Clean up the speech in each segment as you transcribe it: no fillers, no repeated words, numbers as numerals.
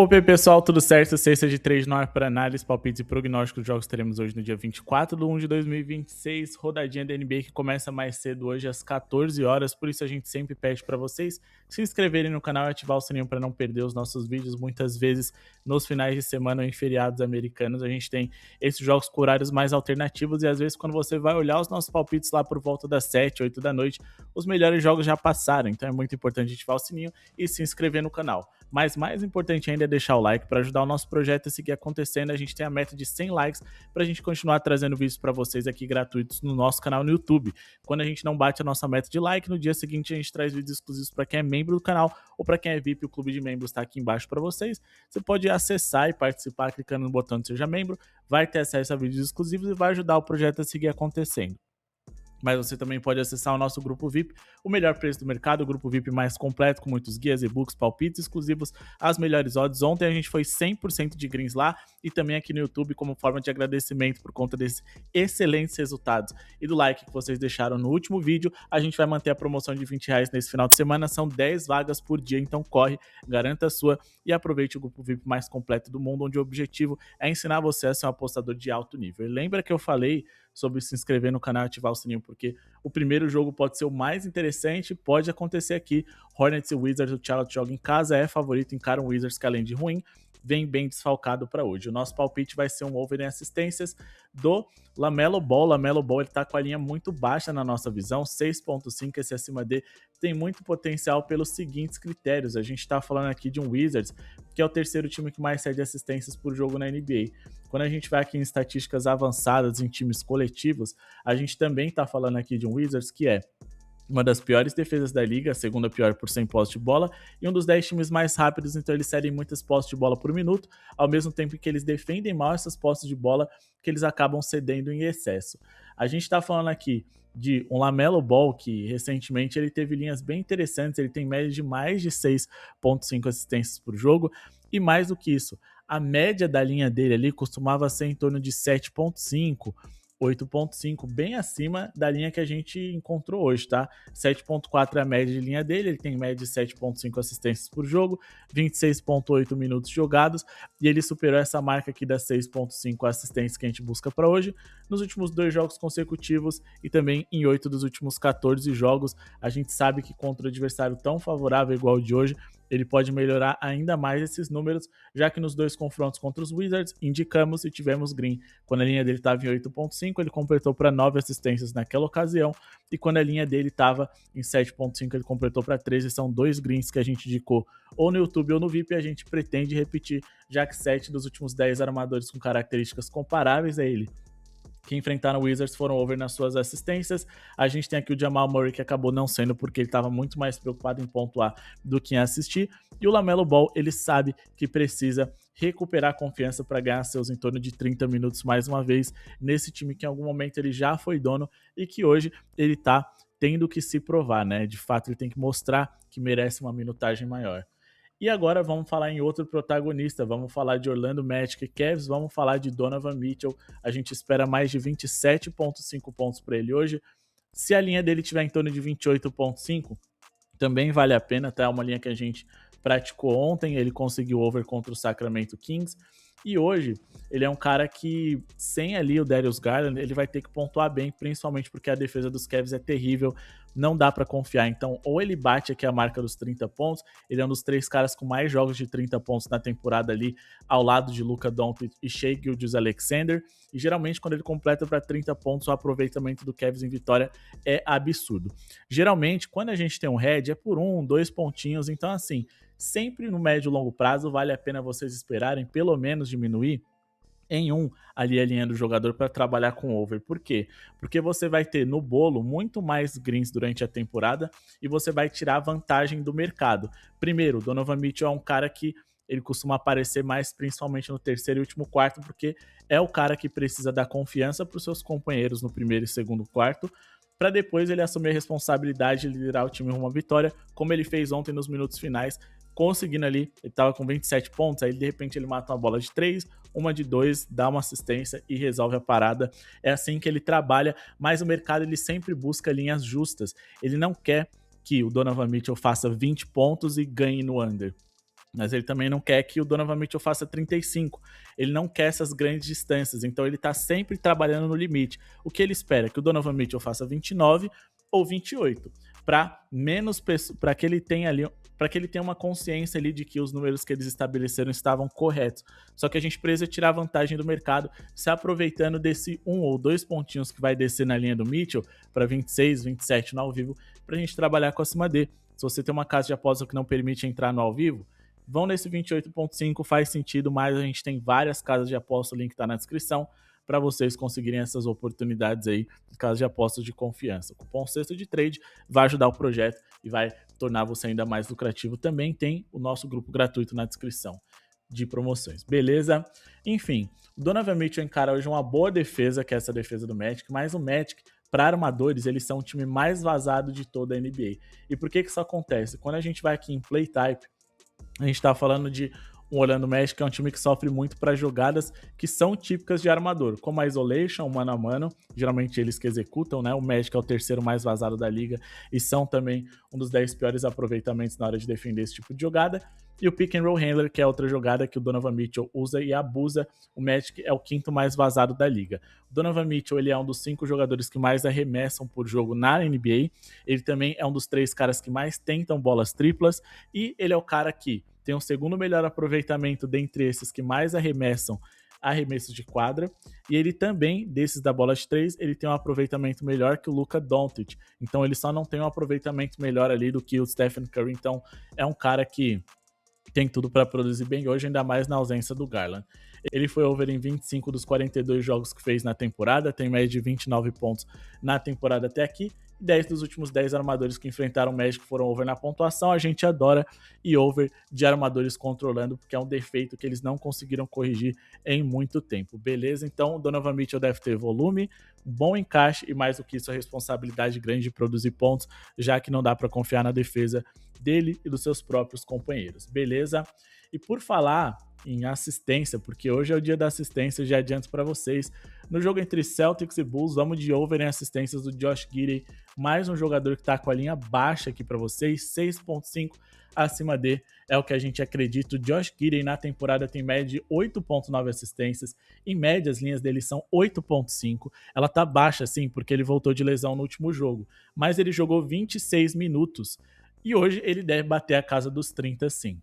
Opa, aí, pessoal, tudo certo? Sexta de 3 no ar para análise, palpites e prognósticos dos jogos teremos hoje no dia 24/1/2026, rodadinha da NBA que começa mais cedo hoje às 14 horas, por isso a gente sempre pede para vocês se inscreverem no canal e ativar o sininho para não perder os nossos vídeos. Muitas vezes nos finais de semana ou em feriados americanos a gente tem esses jogos com horários mais alternativos e às vezes quando você vai olhar os nossos palpites lá por volta das 7, 8 da noite, os melhores jogos já passaram, então é muito importante ativar o sininho e se inscrever no canal. Mas mais importante ainda é deixar o like para ajudar o nosso projeto a seguir acontecendo. A gente tem a meta de 100 likes para a gente continuar trazendo vídeos para vocês aqui gratuitos no nosso canal no YouTube. Quando a gente não bate a nossa meta de like, no dia seguinte a gente traz vídeos exclusivos para quem é membro do canal ou para quem é VIP. O clube de membros está aqui embaixo para vocês. Você pode acessar e participar clicando no botão de Seja Membro, vai ter acesso a vídeos exclusivos e vai ajudar o projeto a seguir acontecendo. Mas você também pode acessar o nosso grupo VIP, o melhor preço do mercado, o grupo VIP mais completo, com muitos guias, e-books, palpites exclusivos, as melhores odds. Ontem a gente foi 100% de greens lá e também aqui no YouTube como forma de agradecimento por conta desses excelentes resultados e do like que vocês deixaram no último vídeo. A gente vai manter a promoção de R$20 nesse final de semana, são 10 vagas por dia, então corre, garanta a sua e aproveite o grupo VIP mais completo do mundo, onde o objetivo é ensinar você a ser um apostador de alto nível. E lembra que eu falei sobre se inscrever no canal e ativar o sininho, porque o primeiro jogo pode ser o mais interessante, pode acontecer aqui. Hornets e Wizards, o Charlotte joga em casa, é favorito, encara um Wizards que além de ruim, vem bem desfalcado para hoje. O nosso palpite vai ser um over em assistências do LaMelo Ball. LaMelo Ball ele tá com a linha muito baixa na nossa visão, 6.5, esse acima D tem muito potencial pelos seguintes critérios. A gente tá falando aqui de um Wizards, que é o terceiro time que mais cede assistências por jogo na NBA. Quando a gente vai aqui em estatísticas avançadas em times coletivos, a gente também tá falando aqui de um Wizards que é uma das piores defesas da liga, a segunda pior por 100 posses de bola, e um dos 10 times mais rápidos, então eles cedem muitas posses de bola por minuto, ao mesmo tempo que eles defendem mal essas posses de bola, que eles acabam cedendo em excesso. A gente está falando aqui de um LaMelo Ball, que recentemente ele teve linhas bem interessantes, ele tem média de mais de 6.5 assistências por jogo, e mais do que isso, a média da linha dele ali costumava ser em torno de 7.5, 8.5, bem acima da linha que a gente encontrou hoje, tá? 7.4 é a média de linha dele, ele tem média de 7.5 assistências por jogo, 26.8 minutos jogados, e ele superou essa marca aqui das 6.5 assistências que a gente busca para hoje, nos últimos 2 jogos consecutivos e também em 8 dos últimos 14 jogos. A gente sabe que contra um adversário tão favorável igual o de hoje, ele pode melhorar ainda mais esses números, já que nos 2 confrontos contra os Wizards, indicamos e tivemos green. Quando a linha dele estava em 8.5, ele completou para 9 assistências naquela ocasião, e quando a linha dele estava em 7.5, ele completou para 13, são 2 greens que a gente indicou ou no YouTube ou no VIP, e a gente pretende repetir, já que 7 dos últimos 10 armadores com características comparáveis a ele que enfrentaram o Wizards foram over nas suas assistências. A gente tem aqui o Jamal Murray, que acabou não sendo porque ele estava muito mais preocupado em pontuar do que em assistir. E o LaMelo Ball, ele sabe que precisa recuperar confiança para ganhar seus em torno de 30 minutos mais uma vez nesse time que em algum momento ele já foi dono e que hoje ele está tendo que se provar, né? De fato, ele tem que mostrar que merece uma minutagem maior. E agora vamos falar em outro protagonista, vamos falar de Orlando Magic e Cavs, vamos falar de Donovan Mitchell. A gente espera mais de 27.5 pontos para ele hoje. Se a linha dele tiver em torno de 28.5, também vale a pena, tá? É uma linha que a gente praticou ontem, ele conseguiu over contra o Sacramento Kings. E hoje, ele é um cara que, sem ali o Darius Garland, ele vai ter que pontuar bem, principalmente porque a defesa dos Cavs é terrível, não dá para confiar. Então, ou ele bate aqui a marca dos 30 pontos, ele é um dos 3 caras com mais jogos de 30 pontos na temporada ali, ao lado de Luka Doncic e Shai Gilgeous-Alexander, e geralmente quando ele completa para 30 pontos, o aproveitamento do Cavs em vitória é absurdo. Geralmente, quando a gente tem um head, é por 1, 2 pontinhos, então assim, sempre no médio e longo prazo vale a pena vocês esperarem pelo menos diminuir em 1 ali a linha do jogador para trabalhar com over. Por quê? Porque você vai ter no bolo muito mais greens durante a temporada e você vai tirar vantagem do mercado. Primeiro, o Donovan Mitchell é um cara que ele costuma aparecer mais principalmente no terceiro e último quarto, porque é o cara que precisa dar confiança para os seus companheiros no primeiro e segundo quarto, para depois ele assumir a responsabilidade de liderar o time rumo à vitória, como ele fez ontem nos minutos finais, conseguindo ali, ele tava com 27 pontos, aí de repente ele mata uma bola de 3, uma de 2, dá uma assistência e resolve a parada. É assim que ele trabalha, mas o mercado ele sempre busca linhas justas. Ele não quer que o Donovan Mitchell faça 20 pontos e ganhe no under. Mas ele também não quer que o Donovan Mitchell faça 35. Ele não quer essas grandes distâncias, então ele tá sempre trabalhando no limite. O que ele espera? Que o Donovan Mitchell faça 29 ou 28, para menos para que ele tenha ali, para que ele tenha uma consciência ali de que os números que eles estabeleceram estavam corretos. Só que a gente precisa tirar vantagem do mercado, se aproveitando desse 1 ou 2 pontinhos que vai descer na linha do Mitchell para 26, 27 no ao vivo, para a gente trabalhar com acima D. Se você tem uma casa de aposta que não permite entrar no ao vivo, vão nesse 28.5, faz sentido, mas a gente tem várias casas de aposta, o link está na descrição, para vocês conseguirem essas oportunidades aí, casas de apostas de confiança. O cupom Sexta de Trade vai ajudar o projeto e vai tornar você ainda mais lucrativo. Também tem o nosso grupo gratuito na descrição de promoções, beleza? Enfim, o Donovan Mitchell encara hoje uma boa defesa, que é essa defesa do Magic, mas o Magic, para armadores, eles são o time mais vazado de toda a NBA. E por que isso acontece? Quando a gente vai aqui em Play Type, a gente tá falando de um Orlando Magic, que é um time que sofre muito para jogadas que são típicas de armador, como a isolation, o mano a mano, geralmente eles que executam, né? O Magic é o terceiro mais vazado da liga e são também um dos 10 piores aproveitamentos na hora de defender esse tipo de jogada. E o Pick and Roll Handler, que é outra jogada que o Donovan Mitchell usa e abusa. O Magic é o quinto mais vazado da liga. O Donovan Mitchell, ele é um dos 5 jogadores que mais arremessam por jogo na NBA. Ele também é um dos 3 caras que mais tentam bolas triplas e ele é o cara que tem o segundo melhor aproveitamento dentre esses que mais arremessam arremessos de quadra, e ele também, desses da bola de 3, ele tem um aproveitamento melhor que o Luka Doncic, então ele só não tem um aproveitamento melhor ali do que o Stephen Curry, então é um cara que tem tudo para produzir bem hoje, ainda mais na ausência do Garland. Ele foi over em 25 dos 42 jogos que fez na temporada, tem média de 29 pontos na temporada até aqui. 10 dos últimos 10 armadores que enfrentaram o Magic foram over na pontuação. A gente adora e over de armadores controlando, porque é um defeito que eles não conseguiram corrigir em muito tempo. Beleza? Então, o Donovan Mitchell deve ter volume, um bom encaixe e, mais do que isso, a responsabilidade grande de produzir pontos, já que não dá para confiar na defesa dele e dos seus próprios companheiros. Beleza? E por falar em assistência, porque hoje é o dia da assistência, já adianto para vocês. No jogo entre Celtics e Bulls, vamos de over em assistências do Josh Giddey, mais um jogador que está com a linha baixa aqui para vocês, 6.5 acima de é o que a gente acredita. O Josh Giddey na temporada tem média de 8.9 assistências, em média as linhas dele são 8.5, ela tá baixa sim, porque ele voltou de lesão no último jogo, mas ele jogou 26 minutos, e hoje ele deve bater a casa dos 30 sim.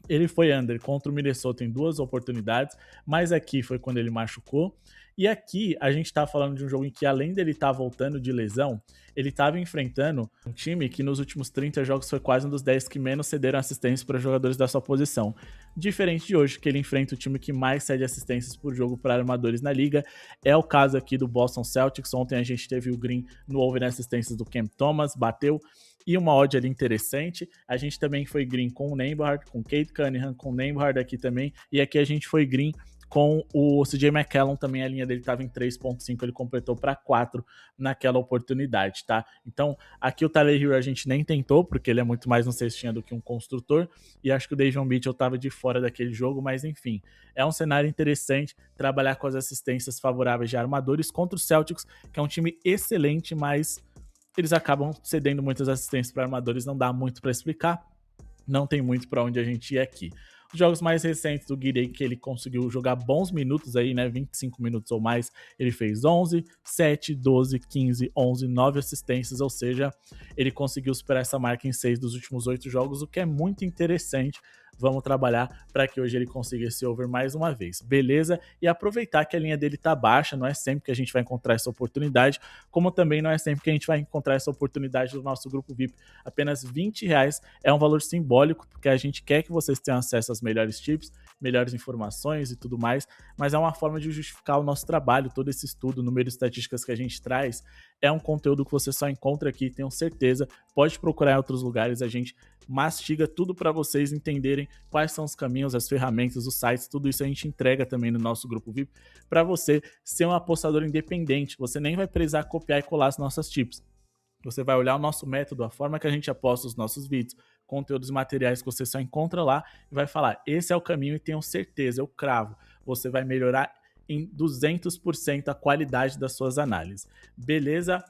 Ele foi under contra o Minnesota em 2 oportunidades, mas aqui foi quando ele machucou. E aqui a gente tá falando de um jogo em que, além dele estar voltando de lesão, ele estava enfrentando um time que nos últimos 30 jogos foi quase um dos 10 que menos cederam assistências para jogadores da sua posição. Diferente de hoje, que ele enfrenta o time que mais cede assistências por jogo para armadores na liga. É o caso aqui do Boston Celtics. Ontem a gente teve o Green no over em assistências do Cam Thomas, bateu. E uma odd ali interessante. A gente também foi green com o Nembhard, com o Cade Cunningham, com o Nembhard aqui também. E aqui a gente foi green com o CJ McCollum também, a linha dele estava em 3.5, ele completou para 4 naquela oportunidade, tá? Então, aqui o Tyler Hero a gente nem tentou, porque ele é muito mais um cestinha do que um construtor, e acho que o Davion Mitchell estava de fora daquele jogo, mas enfim, é um cenário interessante trabalhar com as assistências favoráveis de armadores contra o Celtics, que é um time excelente, mas eles acabam cedendo muitas assistências para armadores, não dá muito para explicar, não tem muito para onde a gente ir aqui. Os jogos mais recentes do Giddey, que ele conseguiu jogar bons minutos aí, né, 25 minutos ou mais, ele fez 11, 7, 12, 15, 11, 9 assistências, ou seja, ele conseguiu superar essa marca em 6 dos últimos 8 jogos, o que é muito interessante. Vamos trabalhar para que hoje ele consiga esse over mais uma vez, beleza? E aproveitar que a linha dele tá baixa, não é sempre que a gente vai encontrar essa oportunidade, como também não é sempre que a gente vai encontrar essa oportunidade do nosso grupo VIP. Apenas R$20 é um valor simbólico, porque a gente quer que vocês tenham acesso às melhores tips, melhores informações e tudo mais, mas é uma forma de justificar o nosso trabalho, todo esse estudo, número de estatísticas que a gente traz, é um conteúdo que você só encontra aqui, tenho certeza, pode procurar em outros lugares, a gente mastiga tudo para vocês entenderem quais são os caminhos, as ferramentas, os sites, tudo isso a gente entrega também no nosso grupo VIP para você ser um apostador independente. Você nem vai precisar copiar e colar as nossas tips. Você vai olhar o nosso método, a forma que a gente aposta os nossos vídeos, conteúdos e materiais que você só encontra lá e vai falar, esse é o caminho e tenho certeza, eu cravo. Você vai melhorar em 200% a qualidade das suas análises. Beleza?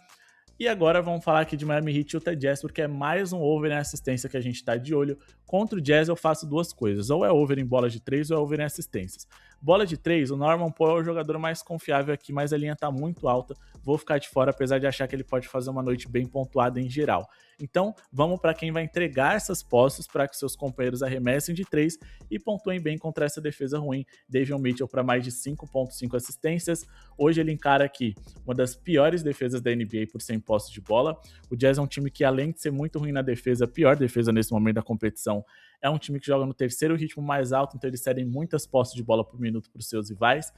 E agora vamos falar aqui de Miami Heat e Utah Jazz, porque é mais um over na assistência que a gente está de olho. Contra o Jazz eu faço duas coisas, ou é over em bola de 3 ou é over em assistências. Bola de 3, o Norman Powell é o jogador mais confiável aqui, mas a linha tá muito alta, vou ficar de fora, apesar de achar que ele pode fazer uma noite bem pontuada em geral. Então, vamos para quem vai entregar essas posses para que seus companheiros arremessem de 3 e pontuem bem contra essa defesa ruim. Davion Mitchell para mais de 5.5 assistências. Hoje ele encara aqui uma das piores defesas da NBA por 100 posses de bola. O Jazz é um time que, além de ser muito ruim na defesa, a pior defesa nesse momento da competição, é um time que joga no terceiro ritmo mais alto, então eles cedem muitas posses de bola por minuto para os seus rivais.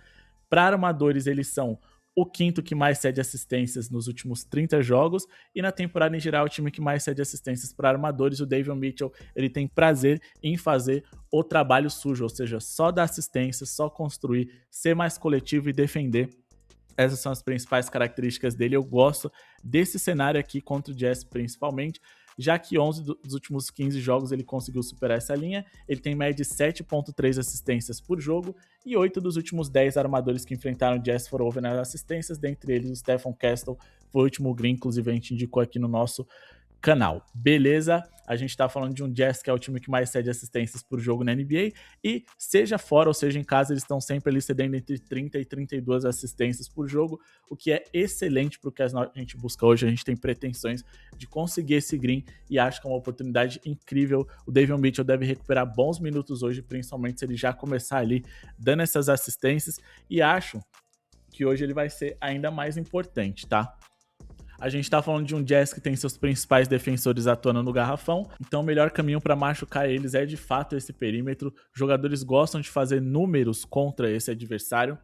Para armadores, eles são o quinto que mais cede assistências nos últimos 30 jogos, e na temporada em geral o time que mais cede assistências para armadores. O Davion Mitchell, ele tem prazer em fazer o trabalho sujo, ou seja, só dar assistência, só construir, ser mais coletivo e defender. Essas são as principais características dele. Eu gosto desse cenário aqui contra o Jazz principalmente, já que 11 dos últimos 15 jogos ele conseguiu superar essa linha. Ele tem média de 7.3 assistências por jogo, e 8 dos últimos 10 armadores que enfrentaram o Jazz foram over nas assistências, dentre eles o Stephen Castle, foi o último green, inclusive a gente indicou aqui no nosso canal. Beleza? A gente tá falando de um Jazz que é o time que mais cede assistências por jogo na NBA, e seja fora ou seja em casa, eles estão sempre ali cedendo entre 30 e 32 assistências por jogo, o que é excelente para o que a gente busca hoje. A gente tem pretensões de conseguir esse green e acho que é uma oportunidade incrível. O Davion Mitchell deve recuperar bons minutos hoje, principalmente se ele já começar ali dando essas assistências, e acho que hoje ele vai ser ainda mais importante, tá? A gente tá falando de um Jazz que tem seus principais defensores atuando no garrafão, então o melhor caminho para machucar eles é de fato esse perímetro. Jogadores gostam de fazer números contra esse adversário.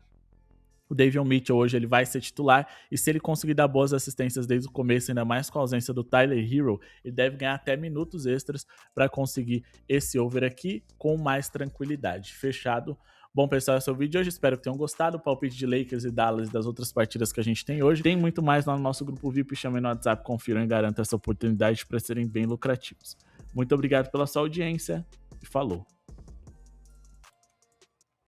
O Davion Mitchell hoje ele vai ser titular, e se ele conseguir dar boas assistências desde o começo, ainda mais com a ausência do Tyler Herro, ele deve ganhar até minutos extras para conseguir esse over aqui com mais tranquilidade. Fechado? Bom, pessoal, esse é o vídeo de hoje. Espero que tenham gostado. O palpite de Lakers e Dallas e das outras partidas que a gente tem hoje. Tem muito mais lá no nosso grupo VIP. Chamem no WhatsApp, confiram e garantam essa oportunidade para serem bem lucrativos. Muito obrigado pela sua audiência e falou!